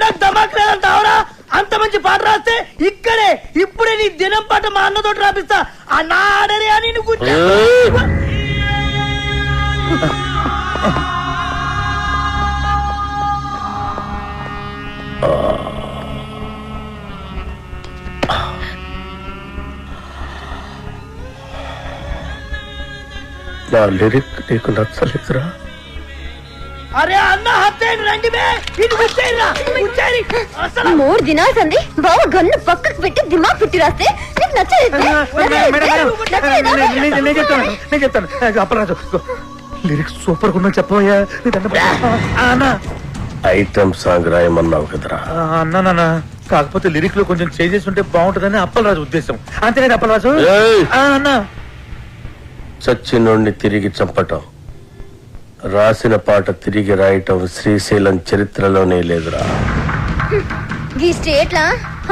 నాకు దమాక్ లేదంటావురా? అంత మంచి పాట రాస్తే ఇక్కడే ఇప్పుడే నీ దినం పాట మా అన్నతోటి రాపిస్తా. అన్నా ఆడరే అని నువ్వు నా లిరిక్ నీకు నచ్చలేదురా? అరే అన్న హత్తేని రండి బే, ఇది ముచ్చేయరా ముచ్చేరి. అసలు 3 దినాల సంది బావ గన్ను పక్కకు పెట్టి దిమాగ్ పెట్టి రాస్తే నీకు నచ్చలేదు. నేను చెప్తాను అప్పలరాజు, లిరిక్స్ సూపర్ గా ఉన్నా చెప్పవయ్యా. ఐటమ్ సాంగ్ రాయమన్నావు కదరా? అన్నా, కాకపోతే లిరిక్ లో కొంచెం చేంజెస్ ఉంటే బాగుంటుందని అప్పలరాజు ఉద్దేశం. అంతేనా అప్పలరాజు? అన్నా, చచ్చినోడిని తిరిగి చంపటం, రాసిన పాట తిరిగి రాయటం శ్రీశైలం చరిత్రలోనే లేదురా. ఈ స్టేట్ లా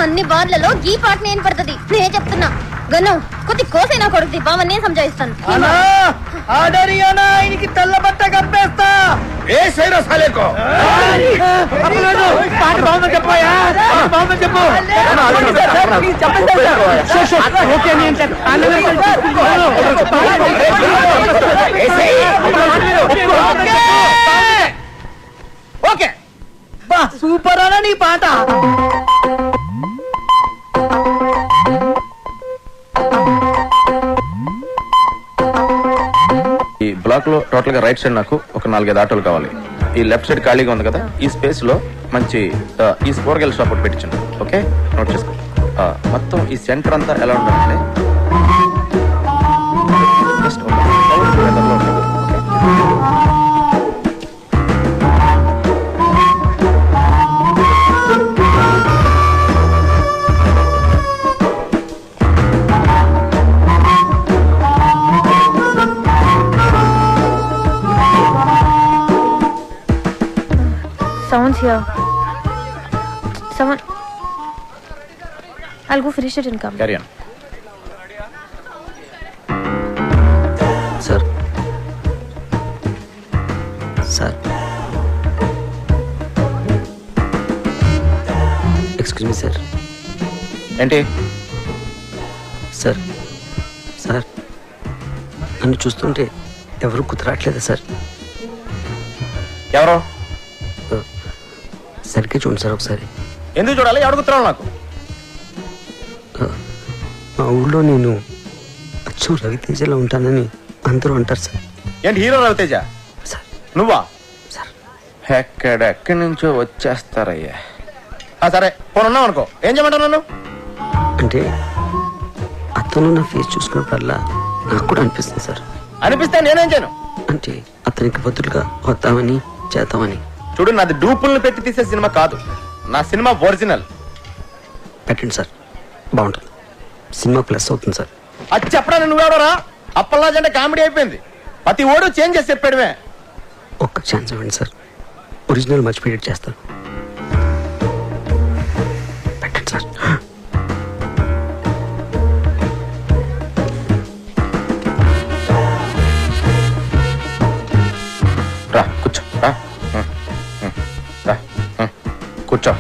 అన్ని బార్లలో ఈ పాట నేను పడుతుంది. నేను చెప్తున్నా గన్ను కొద్ది కోసైనా కొడుతుంది. బావ నేను సంజాయిస్తాను. ఆడరి అన్నా ఆయనకి తెల్ల బట్ట కప్పేస్తా. ఏ సైరా సాలేకో పాట బాగుందని చెప్పాయా? బాగుందని చెప్పు. ఓకే బా, సూపర్ అన్నా నీ పాట. ఈ బ్లాక్ లో టోటల్ గా రైట్ సైడ్ నాకు ఒక 4-5 ఆటోలు కావాలి. ఈ లెఫ్ట్ సైడ్ ఖాళీగా ఉంది కదా, ఈ స్పేస్ లో మంచి ఈ కూరగాయల షాప్ ఒకటి పెట్టించండి. ఓకే, నోట్ చేసుకో. మొత్తం ఈ సెంటర్ అంతా ఎలా ఉండాలంటే just Someone's here. Someone. I'll go finish it and come. Carry on. Sir. Sir. Excuse me, sir. ఏంటి సార్? సార్, నన్ను చూస్తుంటే ఎవరు కుదరట్లేదా సార్? ఎవరో సరిగ్గా చూడండి సార్ ఒకసారి. ఎందుకు చూడాలి? ఎవరు కుత్రాలు? నాకు మా ఊళ్ళో నేను అచ్చు రవితేజలో ఉంటానని అందరూ అంటారు సార్. ఏంటి హీరో రవితేజ? సార్. నువ్వా? సార్. ఎక్కడెక్కడి నుంచో వచ్చేస్తారయ్యా. సరే పోను ఉన్నావు అనుకో, ఏం చేయమంటావు నన్ను? అంటే అతను నా ఫేస్ చూసుకున్నప్పుడల్లా నాకు కూడా అనిపిస్తుంది సార్. అనిపిస్తే నేనేం చేయను? అంటే అతనికి బదులుగా వద్దామని చేద్దామని. చూడు, నాది డూపుల్ని పెట్టి తీసే సినిమా కాదు, నా సినిమా ఒరిజినల్. పెట్టండి సార్, బాగుంటుంది. సినిమా ప్లస్ అవుతుంది సార్. అది చెప్పడానికి నువ్వెవడరా? అప్పల్లాజ్ అంటే కామెడీ అయిపోయింది. ప్రతి ఓడు చేంజ్ చేసి చెప్పాడువే. ఒక్క ఛాన్స్ ఇవ్వండి సార్, ఒరిజినల్ మర్చిపోయేట్ చేస్తాను. పెట్టండి సార్. రా కూర్చో, రా కూర్చో.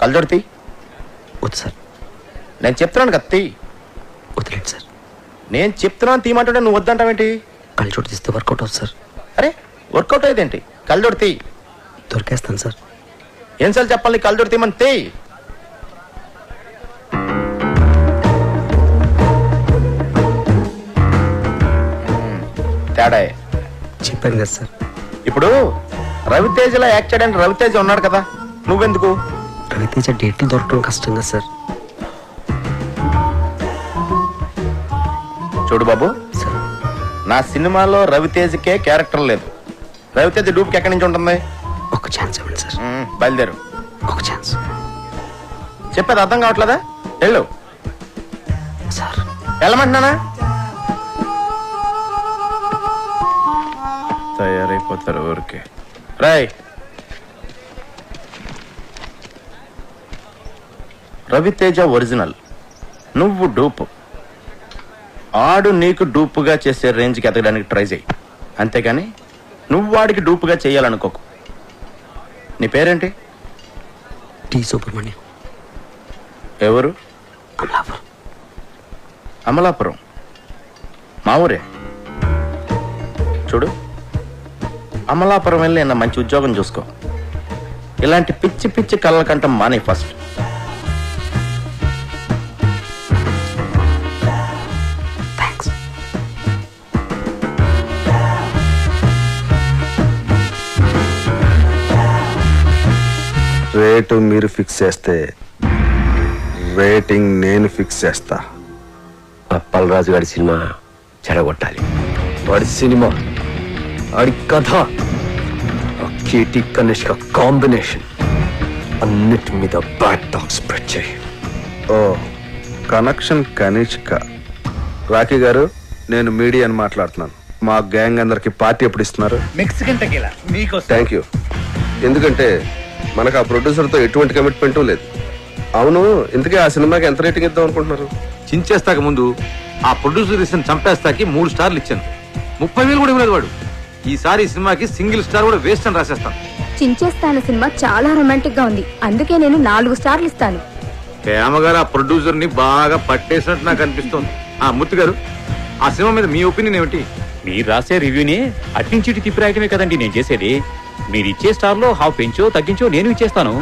కళ్ళజోడు తీ. వద్దు సార్. నేను చెప్తున్నాను కదా తీ. వదిలేండి సార్. నేను చెప్తున్నాను తీయమంటుంటే నువ్వు వద్దంటావేంటి? కళ్ళజోడు తీస్తే వర్కౌట్ అవుతుంది సార్. అరే వర్కౌట్ అయ్యేదేంటి? కళ్ళజోడు తీ. దొరికేస్తాను సార్. ఏం చెప్పాలి? కళ్ళజోడు తీయమని తీ. తేడా చెప్పాను కదా సార్. ఇప్పుడు రవితేజలో యాక్ట్ చేయడానికి రవితేజ ఉన్నాడు కదా, నువ్వెందుకు? రవితేజ డేట్లు దొరకడం కష్టం కదా సార్. చూడు బాబు సార్, నా సినిమాలో రవితేజకే క్యారెక్టర్ లేదు. రవితేజ డూప్కి ఎక్కడి నుంచి ఉంటుంది? ఒక ఛాన్స్ ఇవ్వండి సార్. బయలుదేరు. ఒక ఛాన్స్. చెప్పేది అర్థం కావట్లేదా? వెళ్ళు సార్. వెళ్ళమంటున్నానా? తయారైపోతారు ఊరికే. రాయ్, రవితేజ ఒరిజినల్, నువ్వు డూపు. ఆడు నీకు డూపుగా చేసే రేంజ్కి ఎదగడానికి ట్రై చేయి, అంతేగాని నువ్వు వాడికి డూపుగా చేయాలనుకోకు. నీ పేరేంటి? టీ సుబ్రహ్మణ్యం. ఎవరు? అమలాపురం. అమలాపురం మా ఊరే. చూడు, అమలాపురం వెళ్ళి నా మంచి ఉద్యోగం చూసుకో. ఇలాంటి పిచ్చి పిచ్చి కళ్ళ కంటం మానే ఫస్ట్. థ్యాంక్స్. రేటు మీరు ఫిక్స్ చేస్తే రేటింగ్ నేను ఫిక్స్ చేస్తా. అప్పలరాజు గారి సినిమా చెడగొట్టాలి. వాడి సినిమా, వాడి కథ, ఆ కీర్తి కనిష్క కాంబినేషన్ అన్నిటి మీద బ్యాడ్ టాక్ స్ప్రెడ్ చేయి. ఓ కనెక్షన్ కనిష్క. రాఖీ గారు, నేను మీడియాని మాట్లాడుతున్నాను. మా గ్యాంగ్ అందరికి పార్టీ ఎప్పుడు ఇస్తున్నారు? మెక్సికన్ టెకీలా మీకోసం. Thank you. ఎందుకంటే మనకు ఆ ప్రొడ్యూసర్తో ఎటువంటి కమిట్మెంటు లేదు. అవును, ఇంతకీ ఆ సినిమాకి ఎంత రేటింగ్ ఇద్దాం అనుకుంటున్నారు? చించేస్తాక ముందు ఆ ప్రొడ్యూసర్ ఇచ్చిన చంపేస్తాకి 3 స్టార్లు ఇచ్చాను. 30,000 కూడా ఇవ్వలేదు వాడు. ఈసారి ఈ సినిమాకి సింగిల్ స్టార్ కూడా వేస్ట్ అని రాసేస్తాను. చించేస్తాను సినిమా చాలా రొమాంటిక్ గా ఉంది, అందుకే నేను 4 స్టార్లు ఇస్తాను. ప్రేమగారు ఆ ప్రొడ్యూసర్ ని బాగా పట్టేసినట్టు నాకు అనిపిస్తోంది. మూర్తి గారు, ఆ సినిమా మీద మీ ఒపీనియన్ ఏమిటి? మీరు రాసే రివ్యూని అట్నుంచి తిప్పి రాయటమే కదండి నేను చేసేది. మీరు ఇచ్చే స్టార్ లో హాఫ్ పెంచో తగ్గించో నేను ఇచ్చేస్తాను.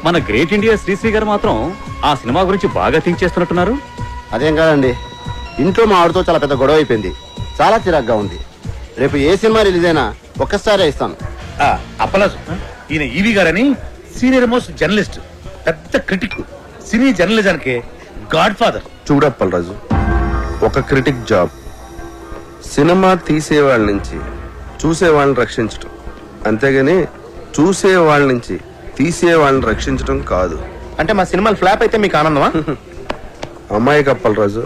మన గ్రేట్ ఇండియా శ్రీశ్రీ గారు మాత్రం ఆ సినిమా గురించి బాగా థింక్ చేస్తున్నట్టున్నారు. అదేం కాదండి, ఇంట్లో మా ఆవిడతో చాలా పెద్ద గొడవ అయిపోయింది. చాలా చిరాగ్గా ఉంది. రేపు ఏ సినిమా రిలీజ్ అయినా ఒక్కసారి ఇస్తాను. అప్పలాజు, ఈయన ఈవి గారని సీనియర్ మోస్ట్ జర్నలిస్ట్, పెద్ద క్రిటిక్, సినీ జర్నలిజానికి గాడ్ ఫాదర్. చూడప్పలరాజు, ఒక క్రిటిక్ జాబ్ సినిమా తీసేవాళ్ళ నుంచి చూసేవాళ్ళని రక్షించటం, అంతేగాని చూసేవాళ్ళ నుంచి తీసేవాళ్ళని రక్షించటం కాదు. అంటే మా సినిమాలు ఫ్లాప్ అయితే మీకు ఆనందమా? అమ్మాయి కప్పలరాజు,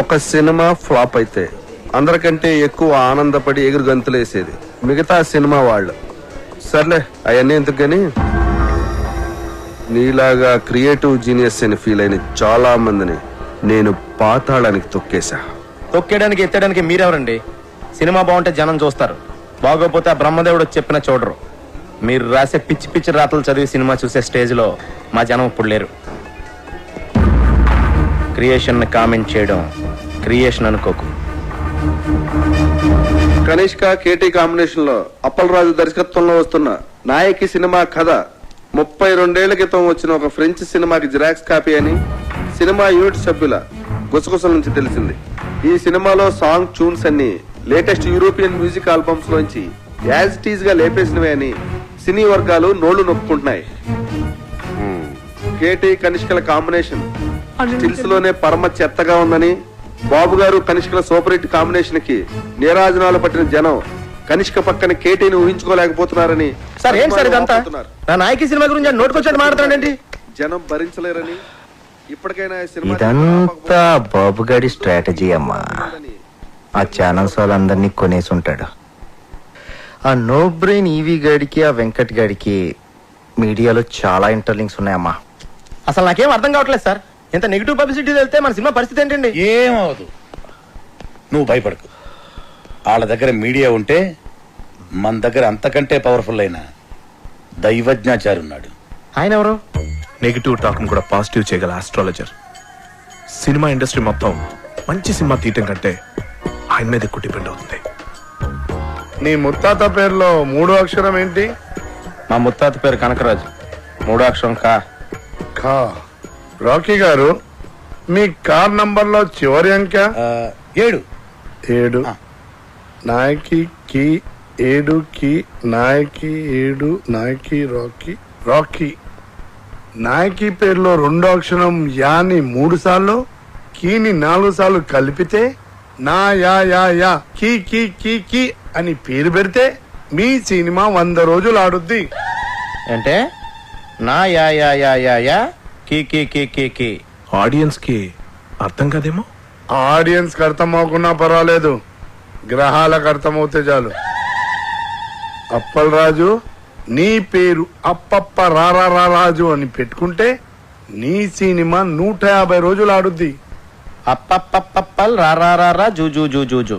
ఒక సినిమా ఫ్లాప్ అయితే అందరికంటే ఎక్కువ ఆనందపడి ఎగురు గంతులేసేది మిగతా సినిమా వాళ్ళు. సర్లే, అవన్నీ ఎందుకు గాని, నీలాగా క్రియేటివ్ జీనియస్ అని ఫీల్ అయిన చాలా మందిని నేను పాతాళానికి తొక్కేశా. తొక్కేయడానికి ఎత్తడానికి మీరెవరండి? సినిమా బాగుంటే జనం చూస్తారు, బాగోపోతే ఆ బ్రహ్మదేవుడు చెప్పిన చూడరు. మీరు రాసే పిచ్చి పిచ్చి రాతలు చదివి సినిమా చూసే స్టేజ్లో మా జనం ఇప్పుడు లేరు. క్రియేషన్ కామెంట్ చేయడం క్రియేషన్ అనుకోకు. కనిష్క కేటీ కాంబినేషన్ లో అప్పలరాజు దర్శకత్వంలో వస్తున్న నాయకి సినిమా కథ 32 ఏళ్ల క్రితం వచ్చిన ఒక ఫ్రెంచ్ సినిమాకి జిరాక్స్ కాపీ అని సినిమా యూనిట్ సభ్యుల గుసగుసల నుంచి తెలిసింది. ఈ సినిమాలో సాంగ్ ట్యూన్స్ అన్ని లేటెస్ట్ యూరోపియన్ మ్యూజిక్ ఆల్బమ్స్ లోంచి యాజ్ ఇట్ ఈజ్ గా లేపేసినవే అని సినీ వర్గాలు నోళ్లు నొప్పుకుంటున్నాయి. కేటీ కనిష్కల కాంబినేషన్ స్టిల్స్ లోనే పరమ చెత్తగా ఉందని, బాబు గారు కనిష్కల సూపర్ హిట్ కాంబినేషన్ కి నీరాజనాలు పట్టిన జనం కనిష్క పక్కన కేటీని ఊహించుకోలేకపోతున్నారని. సార్ ఏంటి సార్ ఇదంతా? నా నాయకి సినిమా గురించి నోటుకొచ్చాడు మాట్లాడండి. జనం భరించలేరని ఇప్పటికైనా ఇదంతా బాబుగాడి స్ట్రాటజీ అమ్మా. ఆ ఛానల్స్ వాళ్ళందరినీ కొనేసి ఉంటాడు. ఆ నో బ్రెయిన్ ఈవీ గాడికి ఆ వెంకట్ గాడికి మీడియాలో చాలా ఇంటర్లింక్స్ ఉన్నాయమ్మా. అసలు నాకేం అర్థం కావట్లేదు సార్. ఇంత నెగిటివ్ పబ్లిసిటీ వెళ్తే మన సినిమా పరిస్థితి ఏంటండి? ఏమవదు, నువ్వు భయపడకు. వాళ్ళ దగ్గర మీడియా ఉంటే మన దగ్గర అంతకంటే పవర్ఫుల్ అయిన దైవజ్ఞాచారి ఉన్నాడు. ఆయన ఎవరు? నెగిటివ్ టాక్ కూడా పాజిటివ్ చేయగల ఆస్ట్రాలజర్. సినిమా ఇండస్ట్రీ మొత్తం మంచి సినిమా తీయటం కంటే ఆయన మీద ఎక్కువ డిపెండ్ అవుతుంది. నీ ముత్తాత పేరులో 3వ అక్షరం ఏంటి? మా ముత్తాత పేరు కనకరాజు. 3వ అక్షరం కా. రాకీ గారు, మీ కార్ నంబర్ లో చివరి అంక 7. 7. నాయకి కి 7 కి నాయకి 7 నాయకి రాకీ. నాయకి పేరులో 2వ అక్షరం యాని 3 సార్లు, కీని 4 సార్లు కలిపితే నా యా కీ కీ కీ కీ అని పేరు పెడితే మీ సినిమా 100 రోజులు ఆడుద్ది. అంటే నా యా యా యా యా యా కీ కీ కీ కీ కీ. ఆడియన్స్ కి అర్థం కాదేమో. ఆడియన్స్ కి అర్థం అవ్వకున్నా పర్వాలేదు, గ్రహాలకు అర్థమవుతే చాలు. అప్పలరాజు, నీ పేరు అప్పప్ప రారాజు అని పెట్టుకుంటే నీ సినిమా 150 రోజులు ఆడుద్ది. అప్పప్పప్పల్ రా రా రా రా zoo zoo zoo zoo zoo